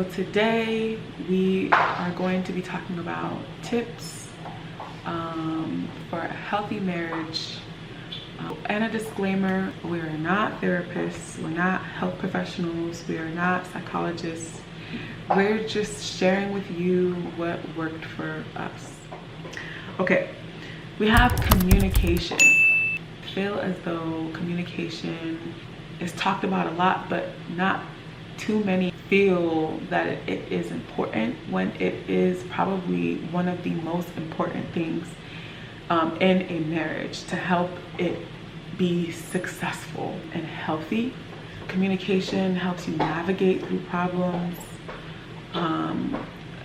So today we are going to be talking about tips for a healthy marriage. And a disclaimer, we are not therapists, we're not health professionals, we are not psychologists. We're just sharing with you what worked for us. Okay, we have communication. I feel as though communication is talked about a lot, but not too many feel that it is important, when it is probably one of the most important things in a marriage to help it be successful and healthy. Communication helps you navigate through problems,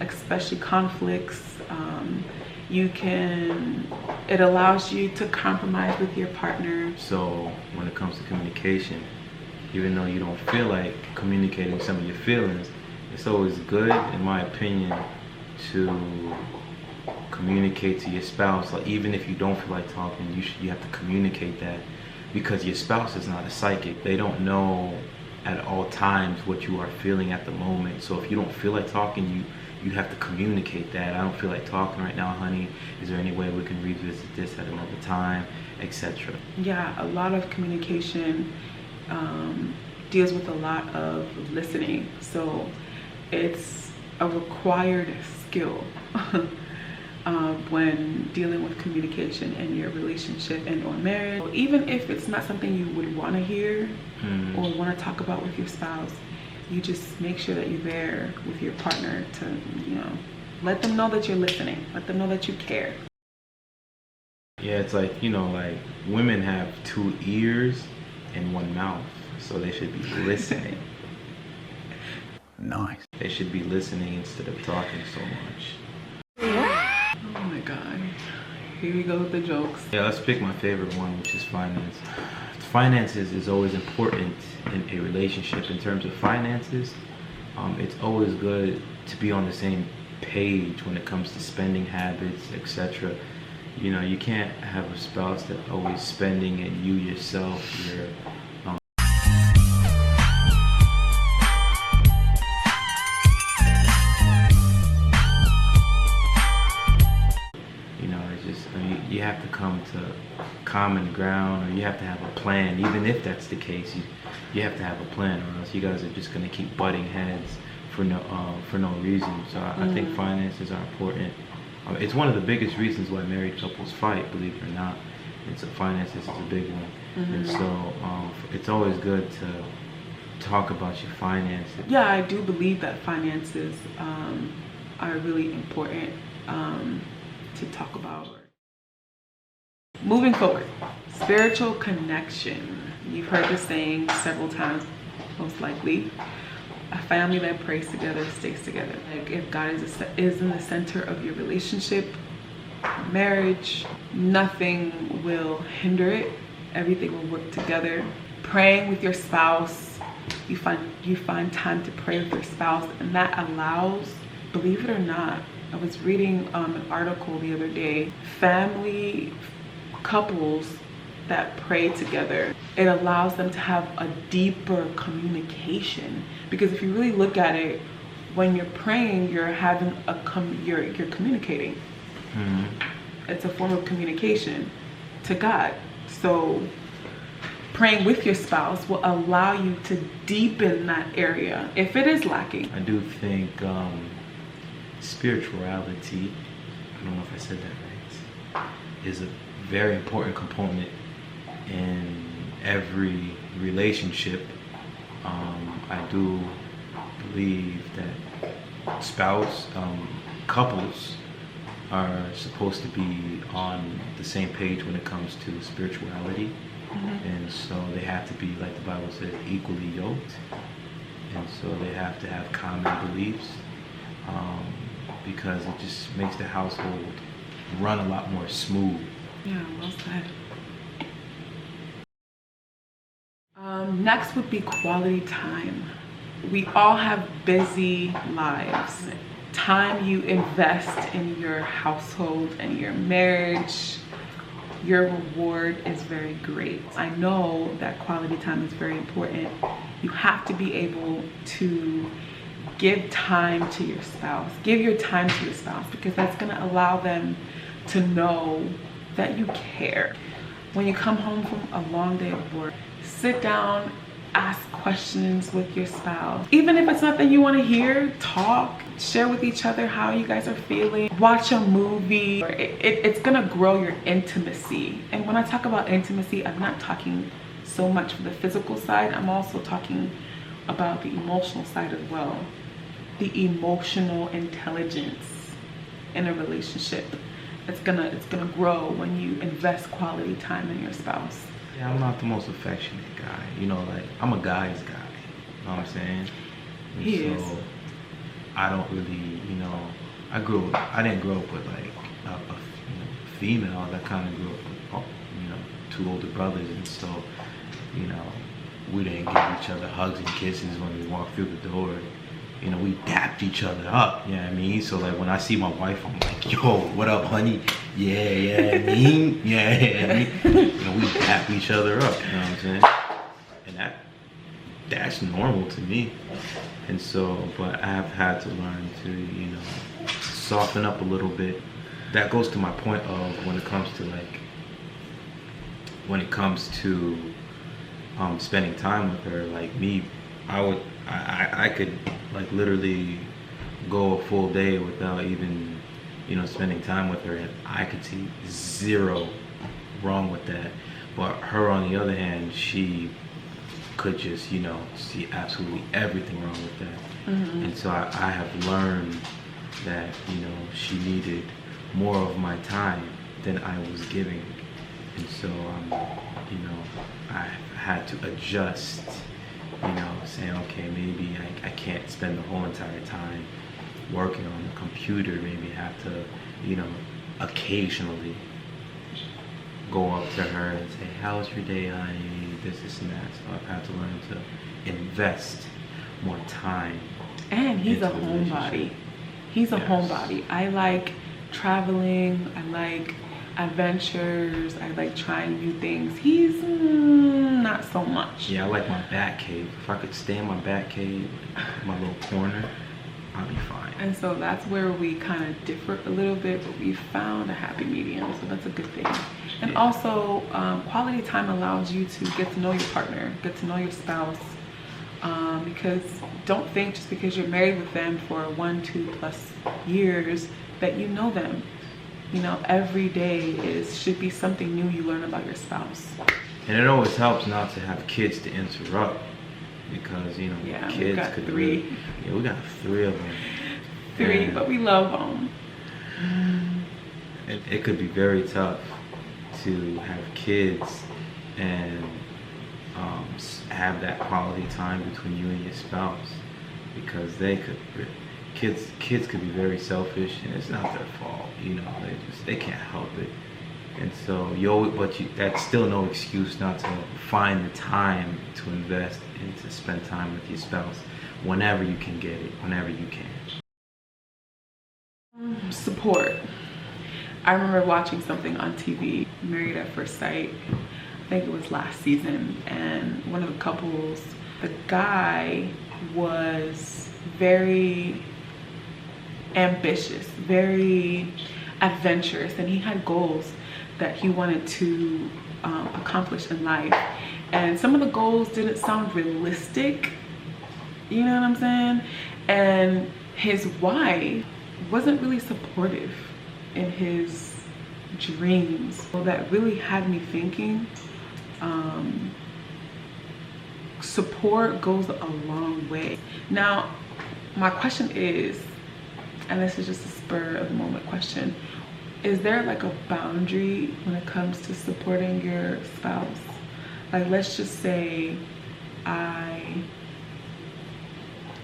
especially conflicts. It allows you to compromise with your partner. So when it comes to communication, even though you don't feel like communicating some of your feelings, it's always good, in my opinion, to communicate to your spouse. Like, even if you don't feel like talking, you have to communicate that, because your spouse is not a psychic. They don't know at all times what you are feeling at the moment. So if you don't feel like talking, you have to communicate that. I don't feel like talking right now, honey. Is there any way we can revisit this at another time, etc.? Yeah, a lot of communication deals with a lot of listening. So it's a required skill when dealing with communication in your relationship and or marriage. Even if it's not something you would want to hear or want to talk about with your spouse, you just make sure that you're there with your partner to, let them know that you're listening. Let them know that you care. Yeah, it's like, like women have 2 ears and 1 mouth, so they should be listening. Nice. They should be listening instead of talking so much. Oh my God. Here we go with the jokes. Yeah, let's pick my favorite one, which is finance. Finances is always important in a relationship. In terms of finances, it's always good to be on the same page when it comes to spending habits, etc. You can't have a spouse that's always spending and you yourself, you have to come to common ground, or you have to have a plan. Even if that's the case, you have to have a plan, or else you guys are just gonna keep butting heads for no reason. So I think finances are important. It's one of the biggest reasons why married couples fight, believe it or not. And so finances is a big one. And so it's always good to talk about your finances. Yeah, I do believe that finances are really important to talk about. Moving forward, spiritual connection. You've heard this saying several times, most likely. A family that prays together stays together. Like, if God is in the center of your relationship, marriage, nothing will hinder it. Everything will work together. Praying with your spouse, you find time to pray with your spouse, and that allows, believe it or not, I was reading an article the other day, couples that pray together, it allows them to have a deeper communication. Because if you really look at it, when you're praying, you're having you're communicating. It's a form of communication to God. So praying with your spouse will allow you to deepen that area if it is lacking. I do think spirituality, I don't know if I said that right, is a very important component in every relationship. I do believe that couples are supposed to be on the same page when it comes to spirituality. And so they have to be, like the Bible says, equally yoked. And so they have to have common beliefs, because it just makes the household run a lot more smooth. Yeah, well said. Next would be quality time. We all have busy lives. Time you invest in your household and your marriage, your reward is very great. I know that quality time is very important. You have to be able to give time to your spouse. Give your time to your spouse, because that's gonna allow them to know that you care. When you come home from a long day of work, sit down, ask questions with your spouse. Even if it's nothing you want to hear, talk, share with each other how you guys are feeling. Watch a movie. It's gonna grow your intimacy. And when I talk about intimacy, I'm not talking so much for the physical side. I'm also talking about the emotional side as well. The emotional intelligence in a relationship. It's gonna grow when you invest quality time in your spouse. Yeah, I'm not the most affectionate guy. You know, like, I'm a guy's guy. You know what I'm saying? And He is. I don't really, you know, I didn't grow up with like a female. I kind of grew up with, you know, 2 older brothers, and so, you know, we didn't give each other hugs and kisses when we walked through the door. You know, we dapped each other up, you know what I mean? So like when I see my wife, I'm like, yo, what up, honey? Yeah, I mean, yeah. You know, we dap each other up, you know what I'm saying? And that's normal to me. And so, but I have had to learn to, you know, soften up a little bit. That goes to my point of when it comes to spending time with her, like me, I could like literally go a full day without even, you know, spending time with her, and I could see zero wrong with that. But her, on the other hand, she could just, you know, see absolutely everything wrong with that. Mm-hmm. And so I have learned that, you know, she needed more of my time than I was giving. And so, you know, I had to adjust, you know, saying, okay, maybe I can't spend the whole entire time working on the computer. Maybe have to, you know, occasionally go up to her and say, how's your day, honey? This and that. So I've had to learn to invest more time. And he's a homebody. He's a homebody. I like traveling. I like adventures. I like trying new things. He's not so much. Yeah, I like my bat cave. If I could stay in my bat cave, my little corner, I'd be fine. And so that's where we kind of differ a little bit, but we found a happy medium, so that's a good thing. And also, quality time allows you to get to know your partner, get to know your spouse, because don't think just because you're married with them for 1, 2+ years that you know them. You know, every day should be something new you learn about your spouse. And it always helps not to have kids to interrupt, because, you know, kids could 3. Really, yeah, we got 3 of them. 3, but we love them. It could be very tough to have kids and have that quality time between you and your spouse, because kids could be very selfish, and it's not their fault, you know, they can't help it. And so that's still no excuse not to find the time to invest and to spend time with your spouse whenever you can get it, whenever you can. Support. I remember watching something on TV, Married at First Sight. I think it was last season, and one of the couples, the guy was very ambitious, very adventurous, and he had goals that he wanted to accomplish in life. And some of the goals didn't sound realistic, you know what I'm saying? And his wife wasn't really supportive in his dreams. So that really had me thinking, support goes a long way. Now, my question is, and this is just a spur of the moment question, is there like a boundary when it comes to supporting your spouse? Like, let's just say I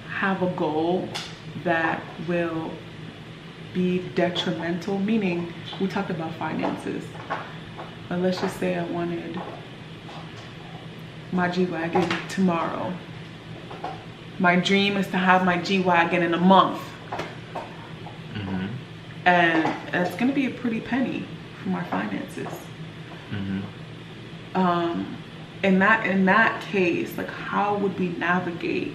have a goal that will be detrimental, meaning we talked about finances, but let's just say I wanted my G-Wagon tomorrow. My dream is to have my G-Wagon in a month. Mm-hmm. And it's gonna be a pretty penny for my finances. Mm-hmm. In that case, like, how would we navigate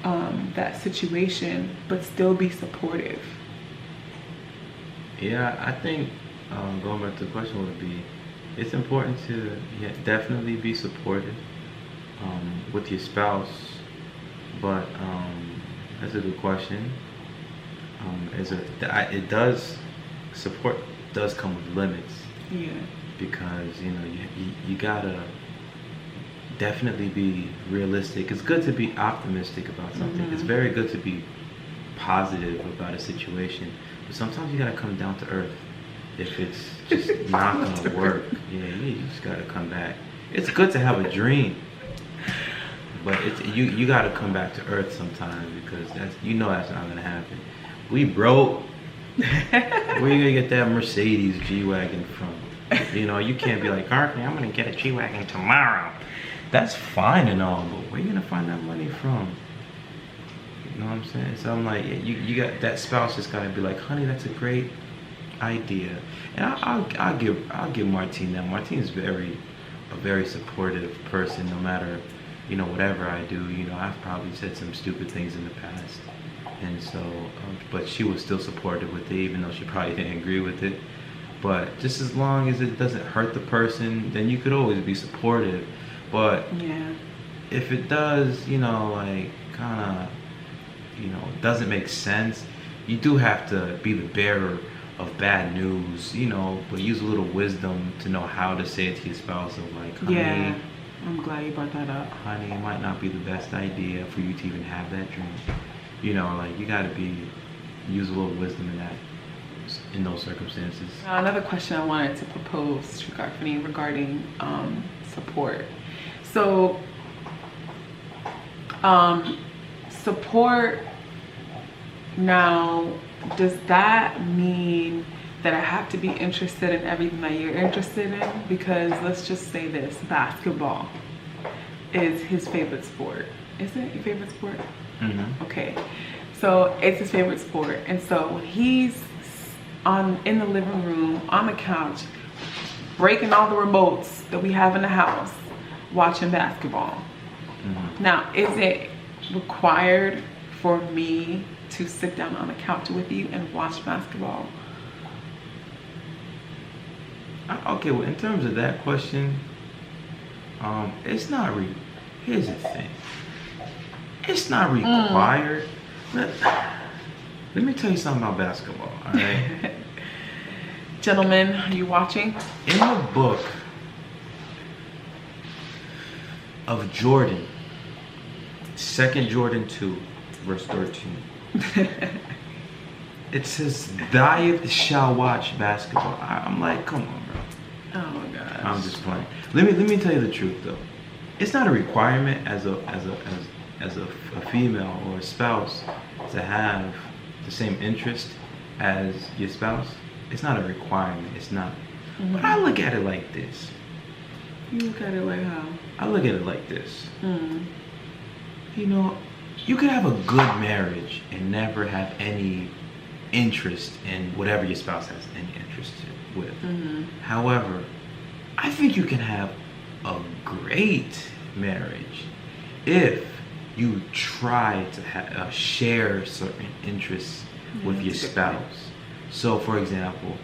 that situation, but still be supportive? Yeah, I think going back to the question would be, it's important to definitely be supportive with your spouse, but that's a good question. Support does come with limits. Yeah. Because you gotta definitely be realistic. It's good to be optimistic about something. It's very good to be positive about a situation, but sometimes you gotta come down to earth. If it's just not gonna work, you just gotta come back. It's good to have a dream, but you gotta come back to earth sometime, because that's not gonna happen. We broke. Where you gonna get that Mercedes G-Wagon from? You can't be like, Cartney, I'm gonna get a G-Wagon tomorrow. That's fine and all, but where you gonna find that money from? You know what I'm saying? So I'm like, you got that spouse just gotta be like, honey, that's a great idea. And I'll give Martine that. Martine is a very supportive person, no matter whatever I do. I've probably said some stupid things in the past, and so but she was still supportive with it, even though she probably didn't agree with it. But just as long as it doesn't hurt the person, then you could always be supportive. But if it does, like kind of, doesn't make sense, you do have to be the bearer of bad news, but use a little wisdom to know how to say it to your spouse. Of like, honey, yeah, I'm glad you brought that up. Honey, it might not be the best idea for you to even have that dream. Like you gotta use a little wisdom in those circumstances. Another question I wanted to propose to Cartney regarding support. So support now, does that mean that I have to be interested in everything that you're interested in? Because let's just say this, basketball is his favorite sport. Is it your favorite sport? Okay, so it's his favorite sport, and so he's in the living room on the couch breaking all the remotes that we have in the house watching basketball. Now, is it required for me to sit down on the couch with you and watch basketball? Okay, well, in terms of that question, it's not here's the thing. It's not required. Let me tell you something about basketball, all right? Gentlemen, are you watching? In the book of Jordan, 2 Jordan 2, verse 13, it says, "Thou shall watch basketball." I'm like, come on, bro. Oh my gosh. I'm just playing. Let me tell you the truth, though. It's not a requirement as a female or a spouse to have the same interest as your spouse. It's not a requirement. It's not. But I look at it like this. You look at it like how? I look at it like this. You could have a good marriage and never have any interest in whatever your spouse has any interest with. However, I think you can have a great marriage if you try to share certain interests with your spouse. So, for example,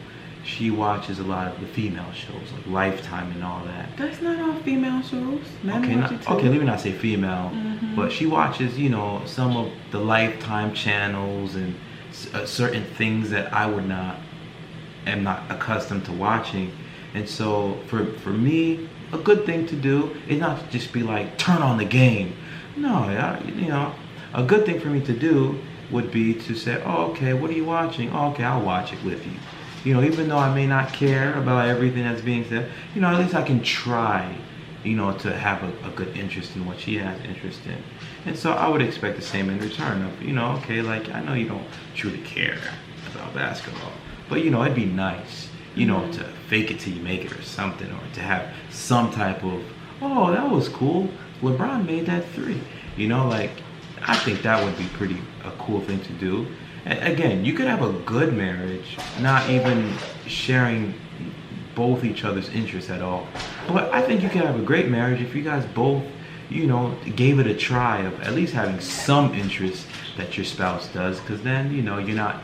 she watches a lot of the female shows like Lifetime and all that. That's not all female shows. Men watch it too. Okay, let me not say female, but she watches, some of the Lifetime channels and certain things that I am not accustomed to watching. And so for me, a good thing to do is not to just be like, turn on the game. No, a good thing for me to do would be to say, oh, okay, what are you watching? Oh, okay, I'll watch it with you. Even though I may not care about everything that's being said, at least I can try, to have a good interest in what she has interest in. And so I would expect the same in return of, okay, like, I know you don't truly care about basketball, but, it'd be nice, to fake it till you make it or something, or to have some type of, oh, that was cool. LeBron made that 3. I think that would be a cool thing to do. Again, you could have a good marriage, not even sharing both each other's interests at all. But I think you could have a great marriage if you guys both, you know, gave it a try of at least having some interest that your spouse does, because then, you know, you're not,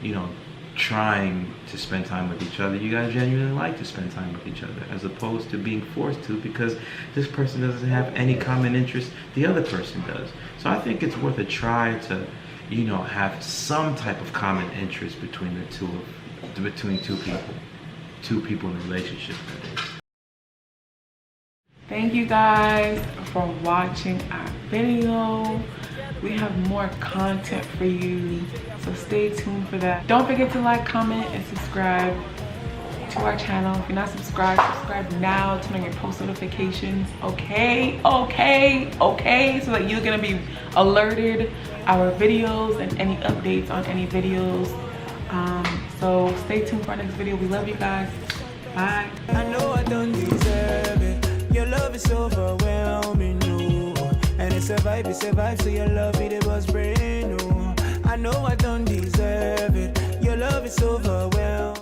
you know, trying to spend time with each other. You guys genuinely like to spend time with each other, as opposed to being forced to because this person doesn't have any common interest the other person does. So I think it's worth a try to, you know, have some type of common interest between two people in a relationship, that is. Thank you guys for watching our video. We have more content for you, so stay tuned for that. Don't forget to like, comment, and subscribe to our channel. If you're not subscribed, subscribe now to get post notifications. Okay, so that you're gonna be alerted our videos and any updates on any videos. So stay tuned for our next video. We love you guys. Bye. I know I don't deserve it. Your love is overwhelming, no. And it's a vibe, so your love it was brand new. I know I don't deserve it. Your love is overwhelming.